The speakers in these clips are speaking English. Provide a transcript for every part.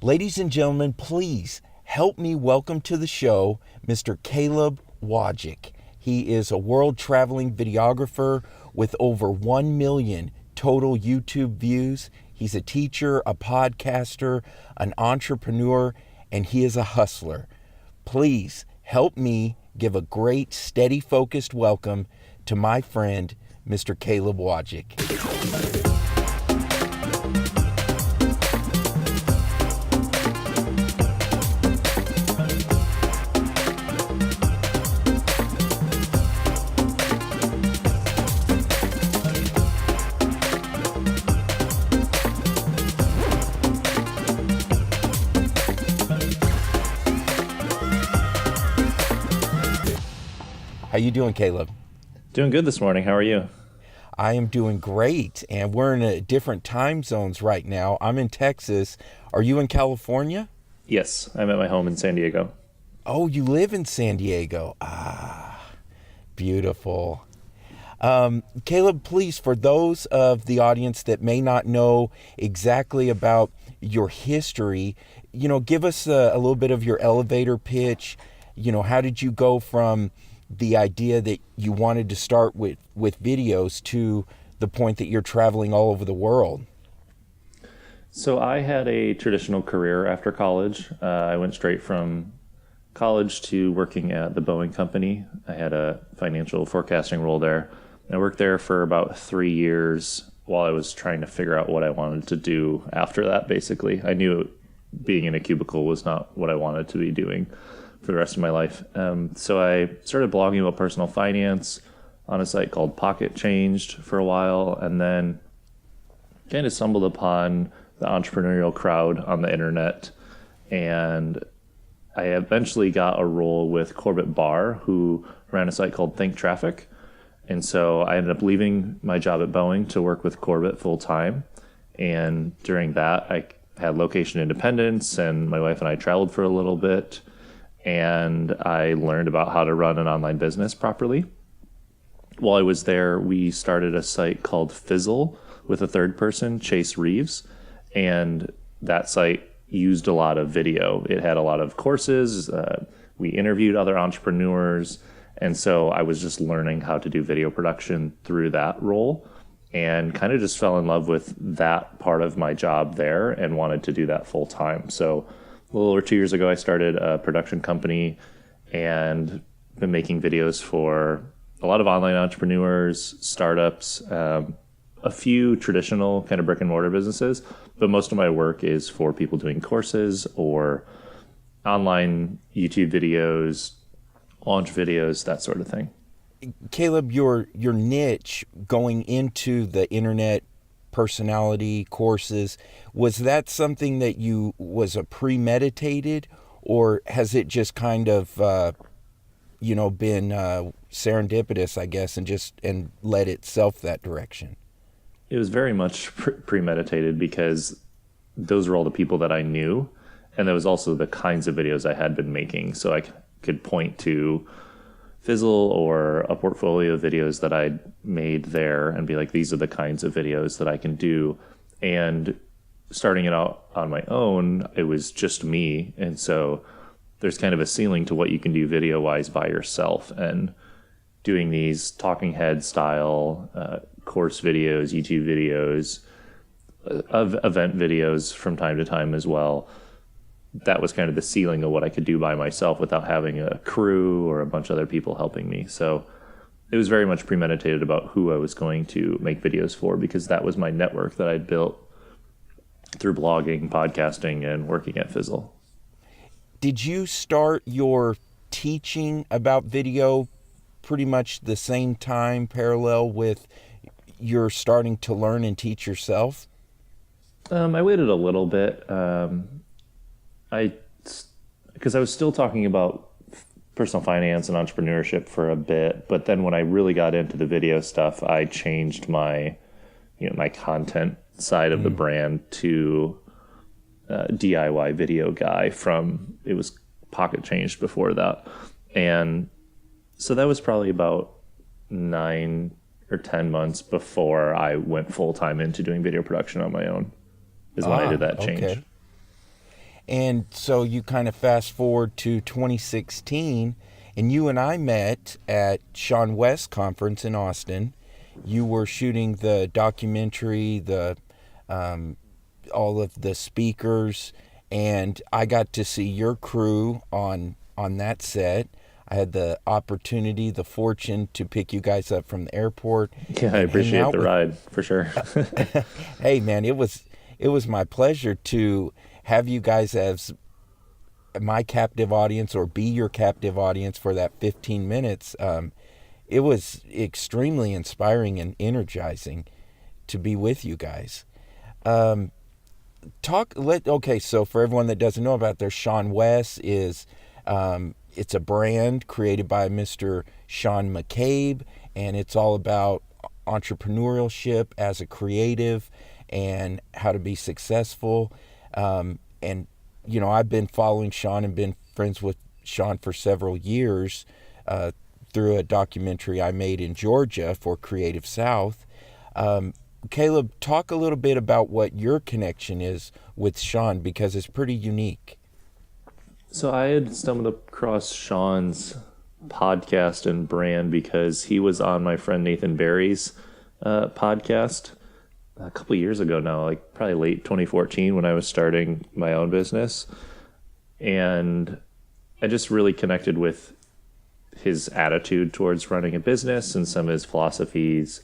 Ladies and gentlemen, please help me welcome to the show Mr. Caleb Wojcik. He is a world-traveling videographer with over 1 million total YouTube views. He's a teacher, a podcaster, an entrepreneur, and he is a hustler. Please help me give a great, steady, focused welcome to my friend, Mr. Caleb Wojcik. How you doing, Caleb? Doing good this morning. How are you? I am doing great, and we're in a different time zones right now. I'm in Texas. Are you in California? Yes, I'm at my home in San Diego. Oh, you live in San Diego. Ah, beautiful. Caleb, please, for those of the audience that may not know exactly about your history, give us a little bit of your elevator pitch. How did you go from the idea that you wanted to start with videos to the point that you're traveling all over the world? So I had a traditional career after college. I went straight from college to working at the Boeing company. I had a financial forecasting role there. I worked there for about 3 years while I was trying to figure out what I wanted to do after that, basically. I knew being in a cubicle was not what I wanted to be doing for the rest of my life. So I started blogging about personal finance on a site called Pocket Changed for a while, and then kind of stumbled upon the entrepreneurial crowd on the internet. And I eventually got a role with Corbett Barr, who ran a site called Think Traffic. And so I ended up leaving my job at Boeing to work with Corbett full time. And during that, I had location independence, and my wife and I traveled for a little bit. And I learned about how to run an online business properly. While I was there, we started a site called Fizzle with a third person, Chase Reeves. And that site used a lot of video. It had a lot of courses. We interviewed other entrepreneurs. And so I was just learning how to do video production through that role, and kind of just fell in love with that part of my job there and wanted to do that full time. So a little over 2 years ago, I started a production company and been making videos for a lot of online entrepreneurs, startups, a few traditional kind of brick and mortar businesses, but most of my work is for people doing courses or online YouTube videos, launch videos, that sort of thing. Caleb, your niche going into the internet personality courses, was that something that was a premeditated, or has it just kind of been serendipitous, I guess, and led itself that direction? It was very much premeditated, because those were all the people that I knew, and that was also the kinds of videos I had been making. So I could point to Fizzle or a portfolio of videos that I'd made there and be like, these are the kinds of videos that I can do. And starting it out on my own, it was just me. And so there's kind of a ceiling to what you can do video wise by yourself. And doing these talking head style course videos, YouTube videos, of event videos from time to time as well, that was kind of the ceiling of what I could do by myself without having a crew or a bunch of other people helping me. So it was very much premeditated about who I was going to make videos for, because that was my network that I'd built through blogging, podcasting, and working at Fizzle. Did you start your teaching about video pretty much the same time, parallel with your starting to learn and teach yourself? I waited a little bit. Because I was still talking about personal finance and entrepreneurship for a bit, but then when I really got into the video stuff, I changed my content side of the brand to DIY video guy. It was Pocket Changed before that, and so that was probably about 9 or 10 months before I went full time into doing video production on my own. Is when I did that change. Okay. And so you kind of fast forward to 2016, and you and I met at SeanWes conference in Austin. You were shooting the documentary, all of the speakers, and I got to see your crew on that set. I had the opportunity, the fortune to pick you guys up from the airport. Yeah, I appreciate the ride for sure. Hey man, it was my pleasure to have you guys as my captive audience, or be your captive audience for that 15 minutes. It was extremely inspiring and energizing to be with you guys. So for everyone that doesn't know about their, SeanWes is, it's a brand created by Mr. Sean McCabe, and it's all about entrepreneurship as a creative and how to be successful. And, you know, I've been following Sean and been friends with Sean for several years through a documentary I made in Georgia for Creative South. Caleb, talk a little bit about what your connection is with Sean, because it's pretty unique. So I had stumbled across Sean's podcast and brand because he was on my friend Nathan Barry's podcast a couple years ago now, like probably late 2014 when I was starting my own business. And I just really connected with his attitude towards running a business and some of his philosophies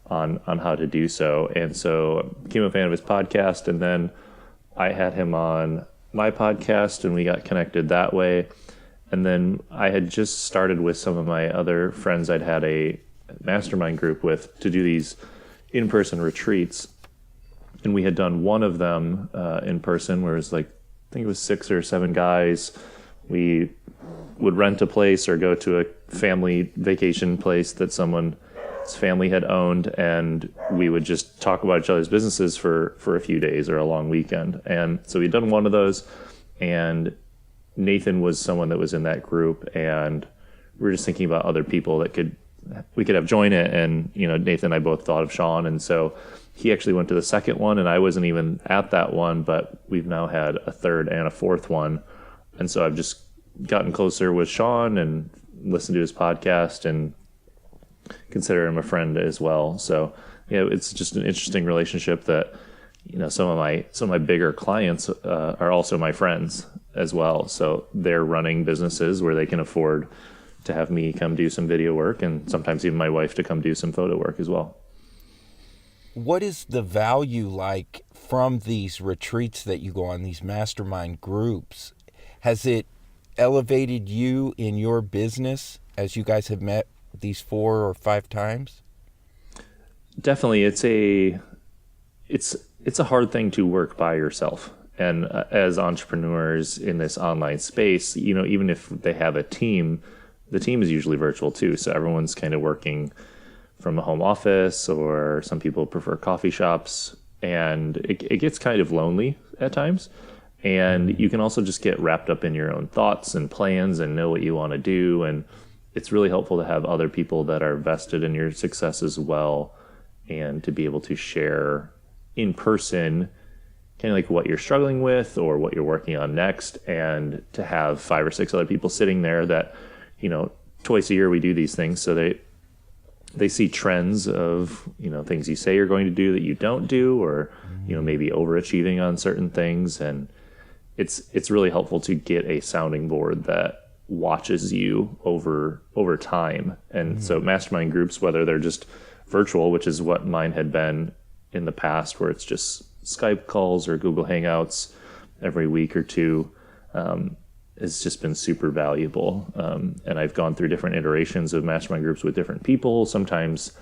on how to do so. And so I became a fan of his podcast, and then I had him on my podcast and we got connected that way. And then I had just started with some of my other friends I'd had a mastermind group with to do these in-person retreats. And we had done one of them in person, where it was like, I think it was 6 or 7 guys. We would rent a place or go to a family vacation place that someone's family had owned, and we would just talk about each other's businesses for a few days or a long weekend. And so we'd done one of those, and Nathan was someone that was in that group, and we were just thinking about other people that we could have join it. And, you know, Nathan and I both thought of Sean, and so he actually went to the second one, and I wasn't even at that one, but we've now had a third and a fourth one. And so I've just gotten closer with Sean and listened to his podcast and consider him a friend as well. So yeah, it's just an interesting relationship that, you know, some of my bigger clients are also my friends as well. So they're running businesses where they can afford to have me come do some video work, and sometimes even my wife to come do some photo work as well. What is the value like from these retreats that you go on, these mastermind groups? Has it elevated you in your business as you guys have met these 4 or 5 times? Definitely. It's a hard thing to work by yourself. And as entrepreneurs in this online space, you know, even if they have a team, the team is usually virtual too. So everyone's kind of working from a home office, or some people prefer coffee shops, and it gets kind of lonely at times. And you can also just get wrapped up in your own thoughts and plans and know what you want to do. And it's really helpful to have other people that are vested in your success as well, and to be able to share in person kind of like what you're struggling with or what you're working on next, and to have 5 or 6 other people sitting there that, you know, twice a year we do these things, so they see trends of, you know, things you say you're going to do that you don't do, or, you know, maybe overachieving on certain things. And it's really helpful to get a sounding board that watches you over time. And so mastermind groups, whether they're just virtual, which is what mine had been in the past, where it's just Skype calls or Google Hangouts every week or two, has just been super valuable. And I've gone through different iterations of mastermind groups with different people. Sometimes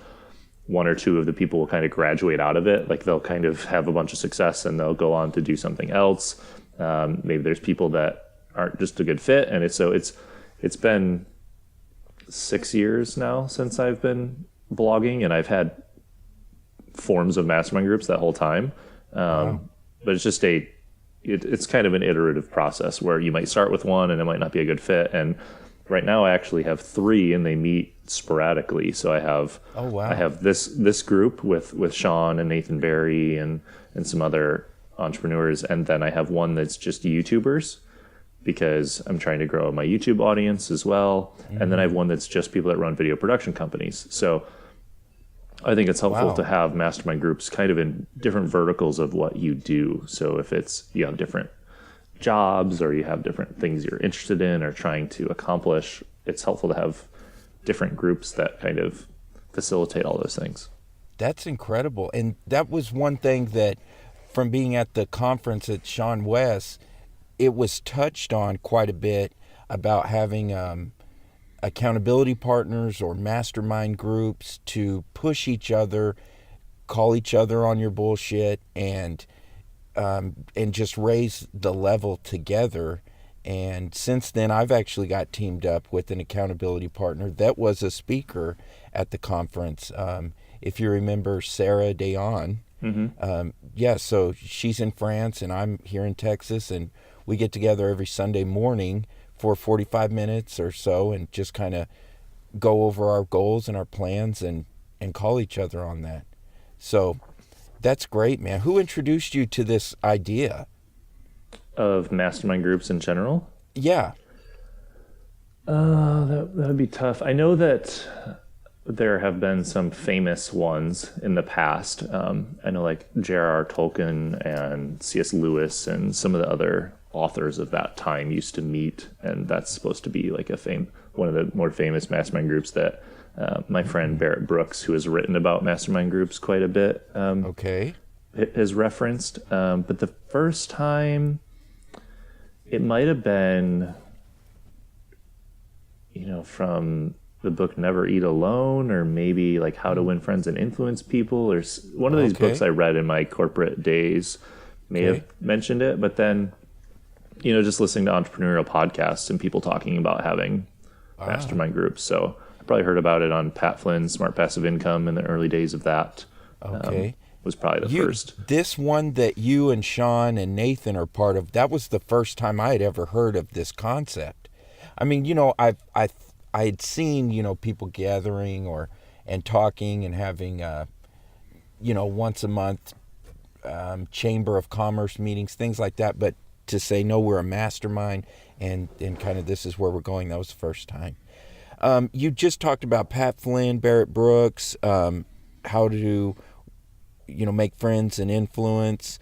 1 or 2 of the people will kind of graduate out of it. Like they'll kind of have a bunch of success and they'll go on to do something else. Maybe there's people that aren't just a good fit. And it's been 6 years now since I've been blogging, and I've had forms of mastermind groups that whole time. Wow. But it's just it's kind of an iterative process where you might start with one and it might not be a good fit. And right now I actually have 3, and they meet sporadically. So I have, I have this group with Sean and Nathan Barry and some other entrepreneurs, and then I have one that's just YouTubers because I'm trying to grow my YouTube audience as well. Mm-hmm. And then I have one that's just people that run video production companies. So I think it's helpful to have mastermind groups kind of in different verticals of what you do. So if it's, you have different jobs or you have different things you're interested in or trying to accomplish, it's helpful to have different groups that kind of facilitate all those things. That's incredible. And that was one thing that from being at the conference at SeanWes, it was touched on quite a bit about having accountability partners or mastermind groups to push each other, call each other on your bullshit, and just raise the level together. And since then, I've actually got teamed up with an accountability partner that was a speaker at the conference. If you remember Sarah Dayan, so she's in France and I'm here in Texas, and we get together every Sunday morning for 45 minutes or so and just kind of go over our goals and our plans and call each other on that. So that's great, man. Who introduced you to this idea? Of mastermind groups in general? Yeah. That would be tough. I know that there have been some famous ones in the past. I know like J.R.R. Tolkien and C.S. Lewis and some of the other authors of that time used to meet, and that's supposed to be like one of the more famous mastermind groups that my friend Barrett Brooks, who has written about mastermind groups quite a bit, has referenced. But the first time, it might have been, from the book Never Eat Alone, or maybe like How to Win Friends and Influence People, or one of these books I read in my corporate days may have mentioned it. But then, just listening to entrepreneurial podcasts and people talking about having mastermind groups. So I probably heard about it on Pat Flynn's Smart Passive Income in the early days of that. Was probably the first. This one that you and Sean and Nathan are part of, that was the first time I had ever heard of this concept. I mean, I had seen, people gathering and talking and having, once a month Chamber of Commerce meetings, things like that. But to say, no, we're a mastermind and kind of this is where we're going, that was the first time. You just talked about Pat Flynn, Barrett Brooks, how to make friends and influence.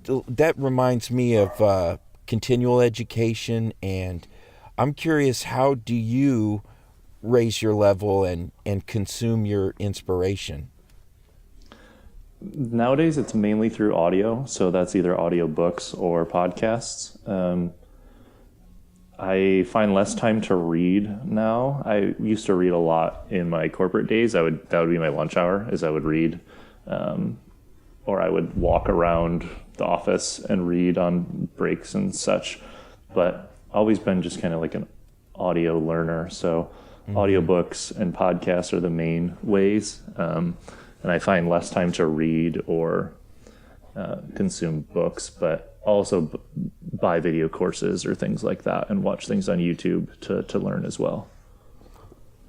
That reminds me of continual education, and I'm curious, how do you raise your level and consume your inspiration? Nowadays, it's mainly through audio, so that's either audiobooks or podcasts. I find less time to read now. I used to read a lot in my corporate days. That would be my lunch hour, is I would read. Or I would walk around the office and read on breaks and such, but always been just kind of like an audio learner. So audiobooks and podcasts are the main ways. And I find less time to read or consume books, but also buy video courses or things like that and watch things on YouTube to learn as well.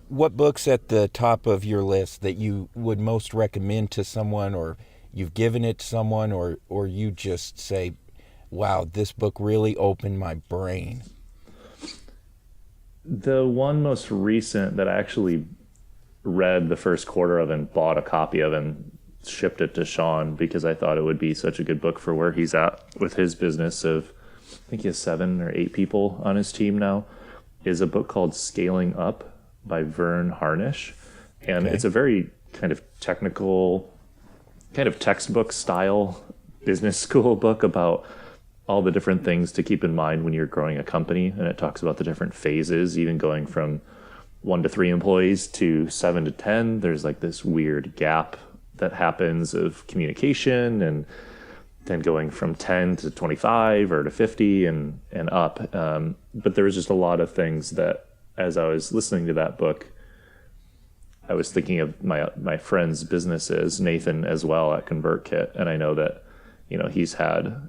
What book's at the top of your list that you would most recommend to someone, or you've given it to someone, or you just say, wow, this book really opened my brain? The one most recent that I actually read the first quarter of and bought a copy of and shipped it to Sean because I thought it would be such a good book for where he's at with his business of, I think he has 7 or 8 people on his team now, is a book called Scaling Up by Verne Harnish. And it's a very kind of technical, kind of textbook style business school book about all the different things to keep in mind when you're growing a company. And it talks about the different phases, even going from 1 to 3 employees to 7 to 10. There's like this weird gap that happens of communication, and then going from 10 to 25 or to 50 and up. But there was just a lot of things that, as I was listening to that book, I was thinking of my friends' businesses, Nathan as well at ConvertKit. And I know that, he's had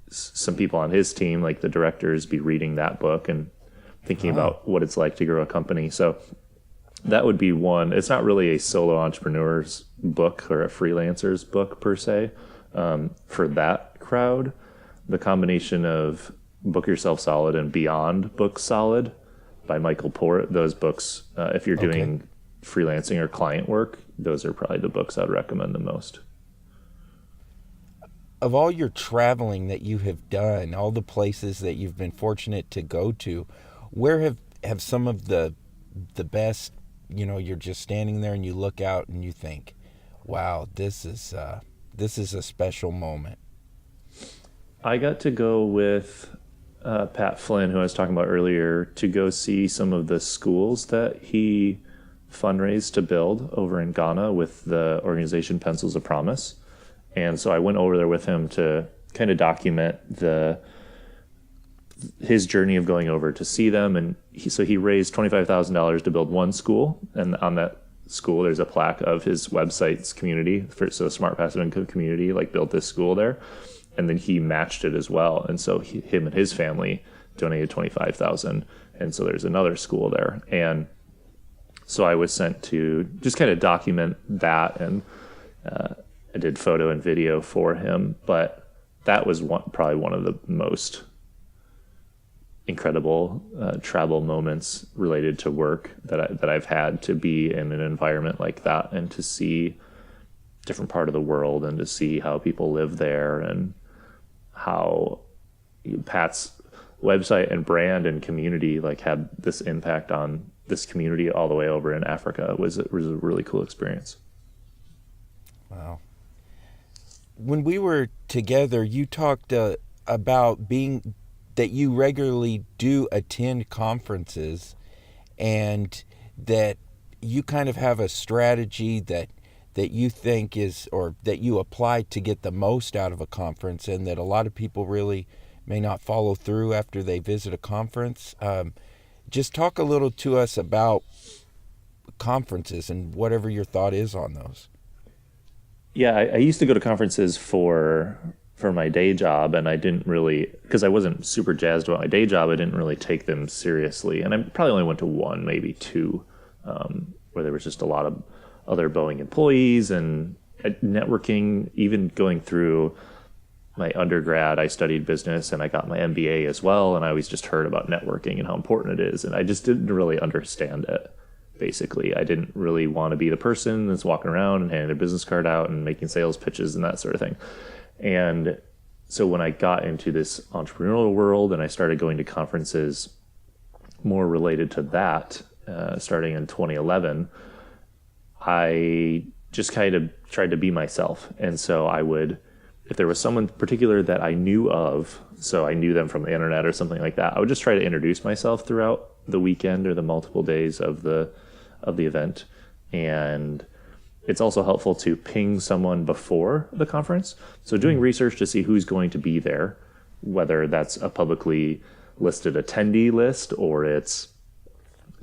some people on his team, like the directors, be reading that book and thinking about what it's like to grow a company. So that would be one. It's not really a solo entrepreneur's book or a freelancer's book per se, for that crowd. The combination of Book Yourself Solid and Beyond Book Solid by Michael Port, those books, if you're doing freelancing or client work, those are probably the books I'd recommend the most. Of all your traveling that you have done, all the places that you've been fortunate to go to, where have some of the best, you're just standing there and you look out and you think, wow, this is a special moment? I got to go with Pat Flynn, who I was talking about earlier, to go see some of the schools that he fundraised to build over in Ghana with the organization Pencils of Promise. And so I went over there with him to kind of document his journey of going over to see them. And he raised $25,000 to build one school. And on that school, there's a plaque of his website's community. So Smart Passive Income Community built this school there. And then he matched it as well. And so him and his family donated $25,000. And so there's another school there. And so I was sent to just kind of document that. And I did photo and video for him. But that was probably one of the most incredible travel moments related to work that I've had, to be in an environment like that and to see different part of the world and to see how people live there and how Pat's website and brand and community had this impact on this community all the way over in Africa. It was a really cool experience. Wow. When we were together, you talked about that you regularly do attend conferences, and that you kind of have a strategy that you think is, or that you apply to get the most out of a conference, and that a lot of people really may not follow through after they visit a conference. Just talk a little to us about conferences and whatever your thought is on those. Yeah, I used to go to conferences for my day job, and I didn't really, because I wasn't super jazzed about my day job, I didn't really take them seriously. And I probably only went to one, maybe two, where there was just a lot of other Boeing employees and networking. Even going through my undergrad, I studied business and I got my MBA as well. And I always just heard about networking and how important it is. And I just didn't really understand it. Basically, I didn't really want to be the person that's walking around and handing their business card out and making sales pitches and that sort of thing. And so when I got into this entrepreneurial world and I started going to conferences more related to that, starting in 2011, I just kind of tried to be myself. And so I would, if there was someone particular that I knew of, so I knew them from the internet or something like that, I would just try to introduce myself throughout the weekend or the multiple days of the event. And it's also helpful to ping someone before the conference. So doing research to see who's going to be there, whether that's a publicly listed attendee list or it's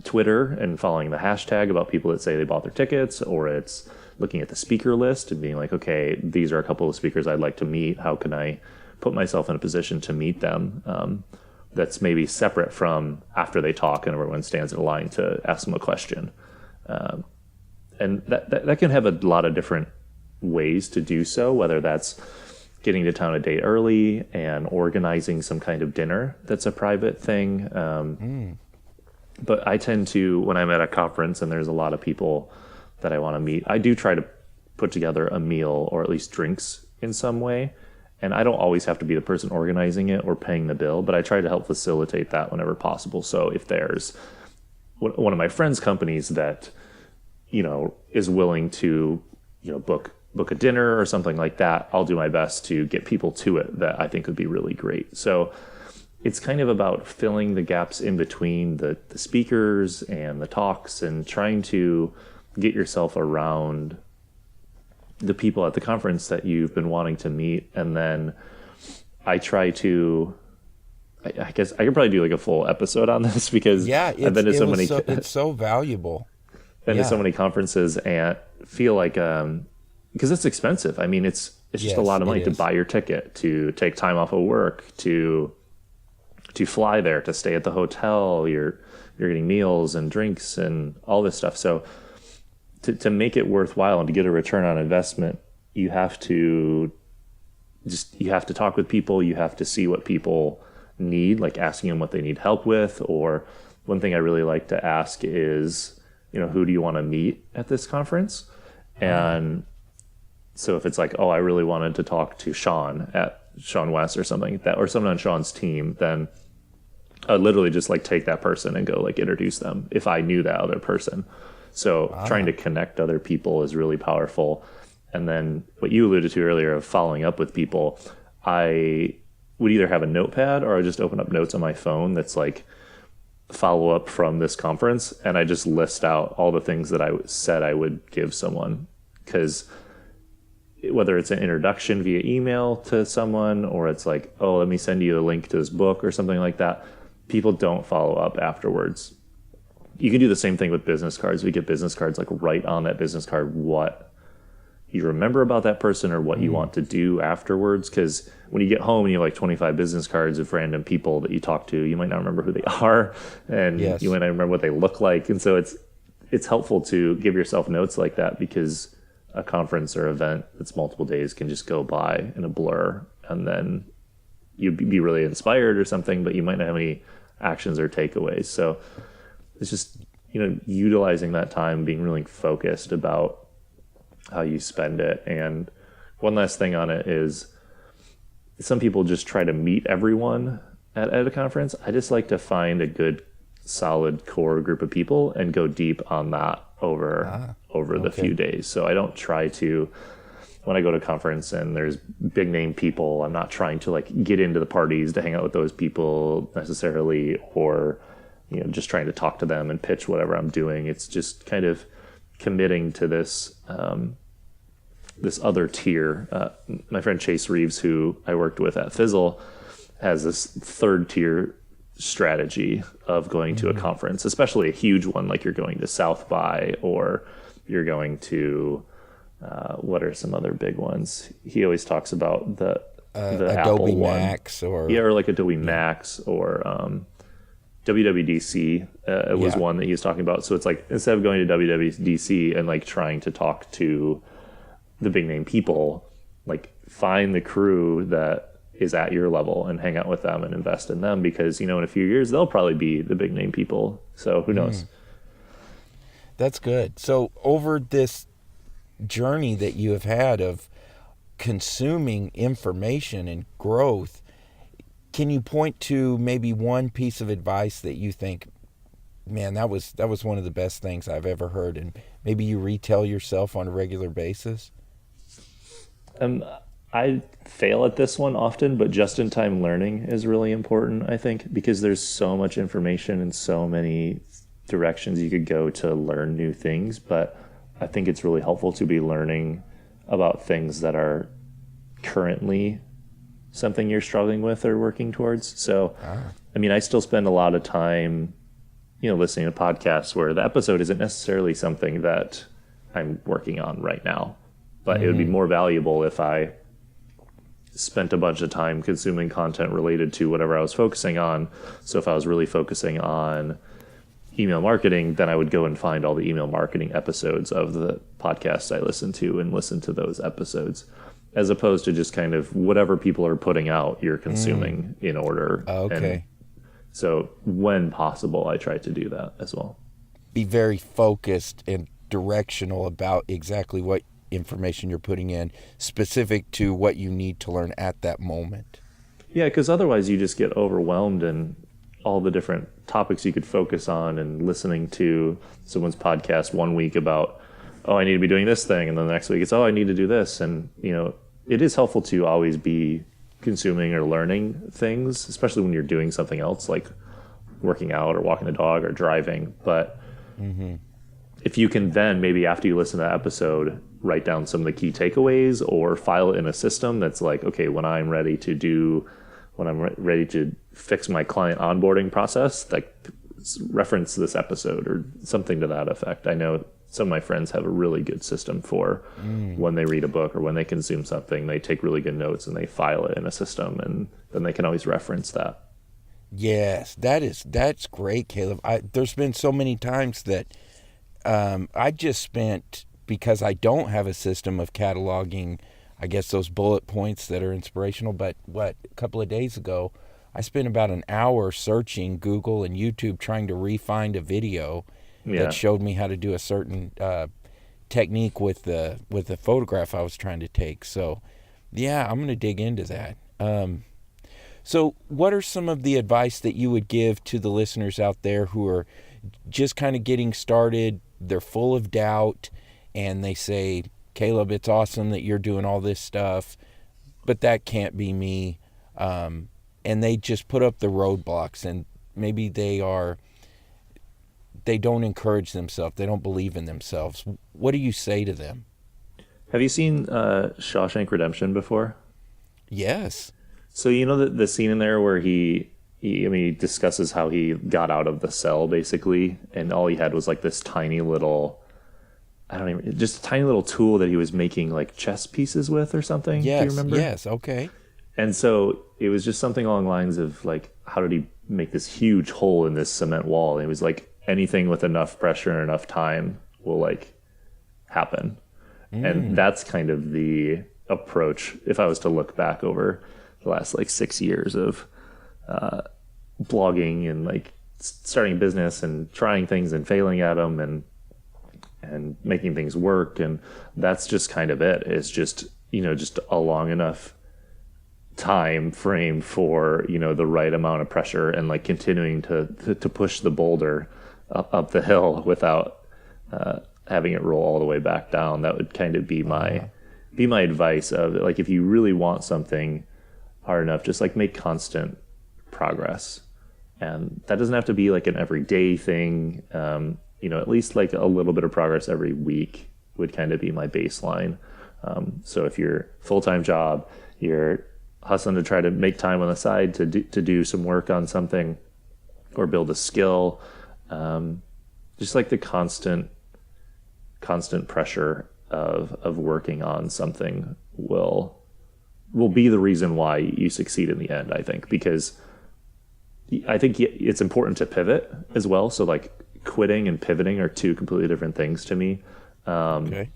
Twitter and following the hashtag about people that say they bought their tickets, or it's looking at the speaker list and being like, okay, these are a couple of speakers I'd like to meet. How can I put myself in a position to meet them? That's maybe separate from after they talk and everyone stands in a line to ask them a question. And that can have a lot of different ways to do so, whether that's getting to town a day early and organizing some kind of dinner that's a private thing. But I tend to, when I'm at a conference and there's a lot of people that I want to meet, I do try to put together a meal or at least drinks in some way. And I don't always have to be the person organizing it or paying the bill, but I try to help facilitate that whenever possible. So if there's one of my friends' companies that, is willing to, book a dinner or something like that, I'll do my best to get people to it that I think would be really great. So it's kind of about filling the gaps in between the speakers and the talks and trying to get yourself around the people at the conference that you've been wanting to meet. And then I try to, I guess I could probably do a full episode on this because I've been to so many. It's so valuable. Been to so many conferences and feel like, because it's expensive. I mean, it's just a lot of money to buy your ticket, to take time off of work, to fly there, to stay at the hotel. You're getting meals and drinks and all this stuff. So to make it worthwhile and to get a return on investment, you have to just, you have to talk with people. You have to see what people need, like asking them what they need help with. Or one thing I really like to ask is, who do you want to meet at this conference? And so if it's like, oh, I really wanted to talk to Sean at SeanWes or something like that, or someone on Sean's team, then I'd literally just like take that person and go like introduce them if I knew that other person. So trying to connect other people is really powerful. And then what you alluded to earlier of following up with people, I would either have a notepad or I just open up notes on my phone that's like follow up from this conference, and I just list out all the things that I said I would give someone. Because whether it's an introduction via email to someone, or it's like, oh, let me send you a link to this book or something like that, people don't follow up afterwards. You can do the same thing with business cards. We get business cards, like write on that business card what you remember about that person or what you want to do afterwards. Because when you get home and you have like 25 business cards of random people that you talk to, you might not remember who they are, and you might not remember what they look like. And so it's helpful to give yourself notes like that, because a conference or event that's multiple days can just go by in a blur, and then you'd be really inspired or something, but you might not have any actions or takeaways. So it's just, utilizing that time, being really focused about how you spend it. And one last thing on it is, some people just try to meet everyone at a conference. I just like to find a good, solid core group of people and go deep on that over the few days. So I don't try to, when I go to a conference and there's big name people, I'm not trying to like get into the parties to hang out with those people necessarily, or just trying to talk to them and pitch whatever I'm doing. It's just kind of committing to this this other tier. My friend Chase Reeves, who I worked with at Fizzle, has this third tier strategy of going to a conference, especially a huge one like you're going to South by, or you're going to what are some other big ones? He always talks about the Adobe Apple Max one. Or like Adobe Max, or WWDC was one that he was talking about. So it's like, instead of going to WWDC and like trying to talk to the big name people, like find the crew that is at your level and hang out with them and invest in them, because in a few years they'll probably be the big name people. So who knows? That's good. So over this journey that you have had of consuming information and growth, can you point to maybe one piece of advice that you think, man, that was one of the best things I've ever heard, and maybe you retell yourself on a regular basis? I fail at this one often, but just-in-time learning is really important, I think, because there's so much information and so many directions you could go to learn new things. But I think it's really helpful to be learning about things that are currently something you're struggling with or working towards. So, I still spend a lot of time, listening to podcasts where the episode isn't necessarily something that I'm working on right now, but it would be more valuable if I spent a bunch of time consuming content related to whatever I was focusing on. So if I was really focusing on email marketing, then I would go and find all the email marketing episodes of the podcasts I listen to and listen to those episodes, as opposed to just kind of whatever people are putting out, you're consuming in order. Okay. And so when possible, I try to do that as well. Be very focused and directional about exactly what information you're putting in, specific to what you need to learn at that moment. Yeah, because otherwise you just get overwhelmed in all the different topics you could focus on, and listening to someone's podcast one week about, oh, I need to be doing this thing, and then the next week it's, oh, I need to do this. And it is helpful to always be consuming or learning things, especially when you're doing something else like working out or walking the dog or driving. But if you can then, maybe after you listen to that episode, write down some of the key takeaways or file it in a system that's like, okay, when I'm ready to fix my client onboarding process, like reference this episode or something to that effect. I know some of my friends have a really good system for when they read a book or when they consume something, they take really good notes and they file it in a system, and then they can always reference that. Yes, that's great, Caleb. There's been so many times that I just spent, because I don't have a system of cataloging I guess those bullet points that are inspirational. But a couple of days ago, I spent about an hour searching Google and YouTube trying to re-find a video that showed me how to do a certain technique with the photograph I was trying to take. So, yeah, I'm going to dig into that. So what are some of the advice that you would give to the listeners out there who are just kind of getting started? They're full of doubt, and they say, Caleb, it's awesome that you're doing all this stuff, but that can't be me. And they just put up the roadblocks, and maybe they don't encourage themselves. They don't believe in themselves. What do you say to them? Have you seen Shawshank Redemption before? Yes. So you know the scene in there where he discusses how he got out of the cell basically, and all he had was like this tiny little, just a tiny little tool that he was making like chess pieces with or something. Yes. Do you remember? Yes. Okay. And so it was just something along the lines of like, how did he make this huge hole in this cement wall? And it was like anything with enough pressure and enough time will like happen. And that's kind of the approach. If I was to look back over the last like 6 years of blogging and like starting a business and trying things and failing at them and making things work, and that's just kind of it. It's just just a long enough time frame for the right amount of pressure and like continuing to push the boulder up the hill without having it roll all the way back down. That would kind of be my advice of like, if you really want something hard enough, just like make constant progress. And that doesn't have to be like an everyday thing. At least like a little bit of progress every week would kind of be my baseline. So if your full-time job, you're hustling to try to make time on the side to do some work on something or build a skill, just like the constant pressure of working on something will be the reason why you succeed in the end, I think, because I think it's important to pivot as well. So like quitting and pivoting are two completely different things to me. Okay.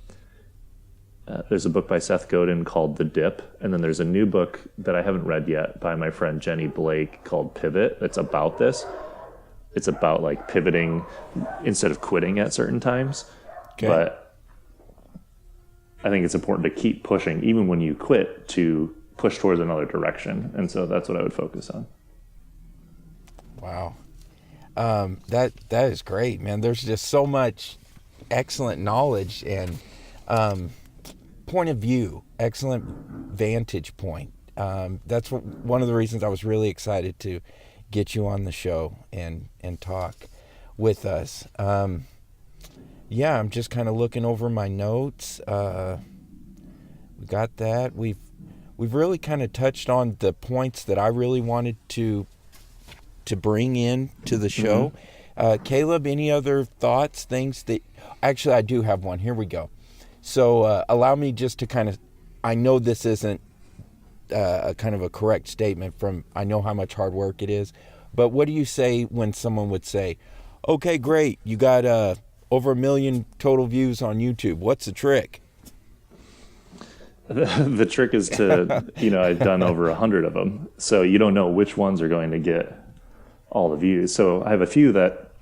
There's a book by Seth Godin called The Dip, and then there's a new book that I haven't read yet by my friend Jenny Blake called Pivot. That's about this. It's about like pivoting instead of quitting at certain times. Okay. But I think it's important to keep pushing, even when you quit, to push towards another direction. And so that's what I would focus on. Wow. That is great, man. There's just so much excellent knowledge and point of view, excellent vantage point. That's one of the reasons I was really excited to get you on the show and talk with us. Yeah, I'm just kind of looking over my notes. We got that. We've really kind of touched on the points that I really wanted to bring in to the show. Caleb, any other thoughts, things that... Actually, I do have one. Here we go. So allow me just to kind of... I know this isn't a kind of a correct statement from... I know how much hard work it is. But what do you say when someone would say, okay, great, you got over 1 million total views on YouTube. What's the trick? The trick is to, I've done over 100 of them. So you don't know which ones are going to get all the views. So I have a few that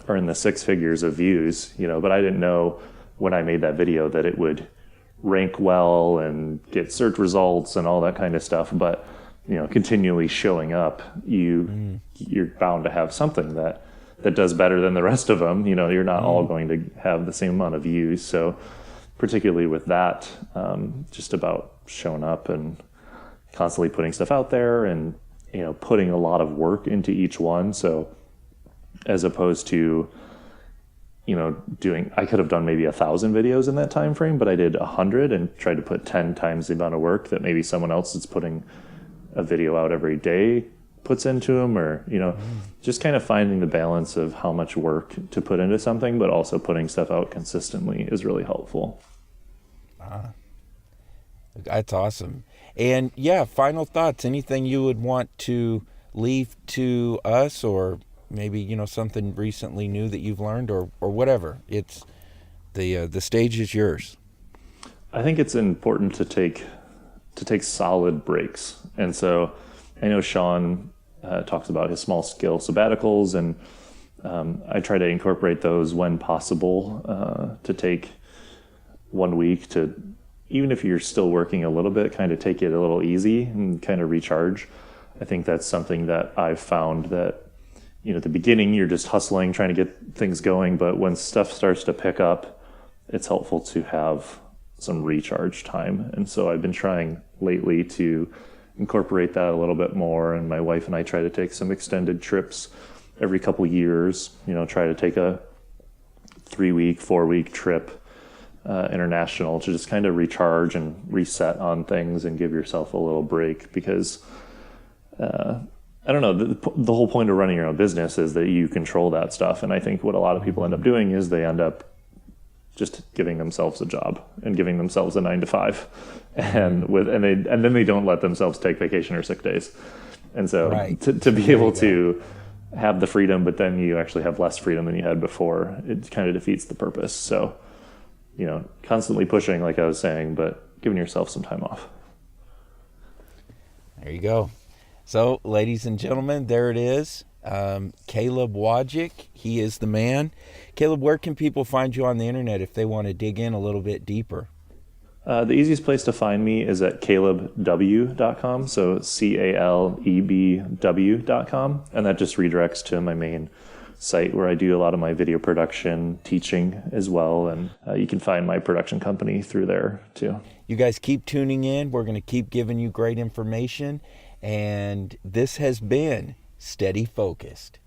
are in the 6 figures of views, but I didn't know when I made that video that it would rank well and get search results and all that kind of stuff. But, continually showing up, you're bound to have something that does better than the rest of them. You're not all going to have the same amount of views. So particularly with that, just about showing up and constantly putting stuff out there and, putting a lot of work into each one. So as opposed to, I could have done maybe 1,000 videos in that time frame, but I did 100 and tried to put 10 times the amount of work that maybe someone else that's putting a video out every day puts into them, or, just kind of finding the balance of how much work to put into something, but also putting stuff out consistently is really helpful. That's awesome. And yeah, final thoughts, anything you would want to leave to us, or maybe, something recently new that you've learned, or whatever. It's the stage is yours. I think it's important to take solid breaks. And so I know Sean talks about his small scale sabbaticals, and I try to incorporate those when possible, to take 1 week to, even if you're still working a little bit, kind of take it a little easy and kind of recharge. I think that's something that I've found that, at the beginning you're just hustling, trying to get things going, but when stuff starts to pick up, it's helpful to have some recharge time. And so I've been trying lately to incorporate that a little bit more, and my wife and I try to take some extended trips every couple years, try to take a 3-week, 4-week trip international to just kind of recharge and reset on things and give yourself a little break, because I don't know, the whole point of running your own business is that you control that stuff. And I think what a lot of people end up doing is they end up just giving themselves a job and giving themselves a 9-to-5, and then they don't let themselves take vacation or sick days. And so Right. to be able to have the freedom, but then you actually have less freedom than you had before, it kind of defeats the purpose. So, constantly pushing, like I was saying, but giving yourself some time off. There you go. So, ladies and gentlemen, there it is. Caleb Wojcik, he is the man. Caleb, where can people find you on the internet if they want to dig in a little bit deeper? The easiest place to find me is at calebw.com, so calebw.com, and that just redirects to my main site where I do a lot of my video production, teaching as well, and you can find my production company through there too. You guys keep tuning in. We're going to keep giving you great information, and this has been Steady Focused.